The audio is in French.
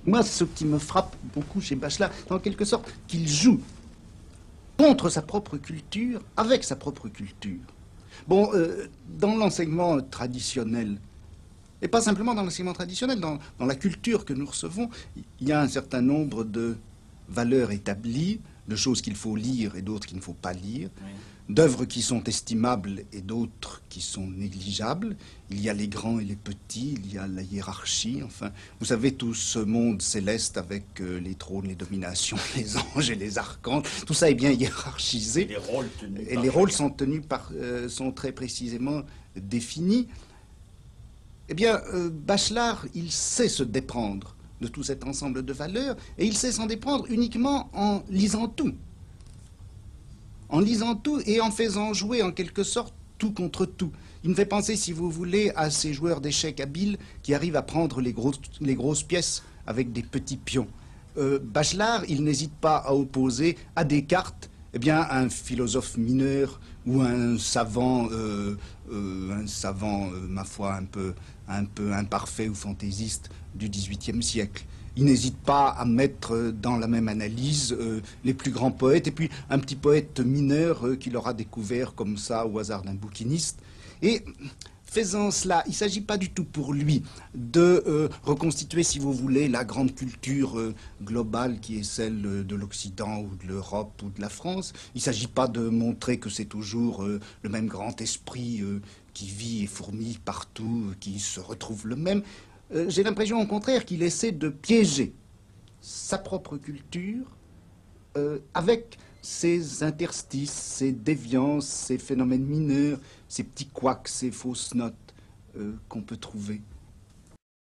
Moi, ce qui me frappe beaucoup chez Bachelard, c'est en quelque sorte qu'il joue contre sa propre culture, avec sa propre culture. Bon, dans l'enseignement traditionnel, et pas simplement dans l'enseignement traditionnel, dans la culture que nous recevons, il y a un certain nombre de valeurs établies, de choses qu'il faut lire et d'autres qu'il ne faut pas lire, Oui. d'œuvres qui sont estimables et d'autres qui sont négligeables. Il y a les grands et les petits, il y a la hiérarchie, enfin, vous savez, tout ce monde céleste avec les trônes, les dominations, les anges et les archanges, tout ça est bien hiérarchisé. Et les rôles tenus Et par les rôles chacun. sont tenus sont très précisément définis. Eh bien, Bachelard, il sait se déprendre de tout cet ensemble de valeurs, et il sait s'en déprendre uniquement en lisant tout. En lisant tout et en faisant jouer en quelque sorte tout contre tout. Il me fait penser, si vous voulez, à ces joueurs d'échecs habiles qui arrivent à prendre les grosses pièces avec des petits pions. Bachelard, il n'hésite pas à opposer à Descartes eh bien, un philosophe mineur ou un savant, ma foi, un peu imparfait ou fantaisiste du XVIIIe siècle. Il n'hésite pas à mettre dans la même analyse les plus grands poètes et puis un petit poète mineur qu'il aura découvert comme ça au hasard d'un bouquiniste. Et faisant cela, il ne s'agit pas du tout pour lui de reconstituer, si vous voulez, la grande culture globale qui est celle de l'Occident ou de l'Europe ou de la France. Il ne s'agit pas de montrer que c'est toujours le même grand esprit qui vit et fourmille partout, qui se retrouve le même. J'ai l'impression au contraire qu'il essaie de piéger sa propre culture avec ses interstices, ses déviances, ses phénomènes mineurs, ces petits couacs, ces fausses notes qu'on peut trouver.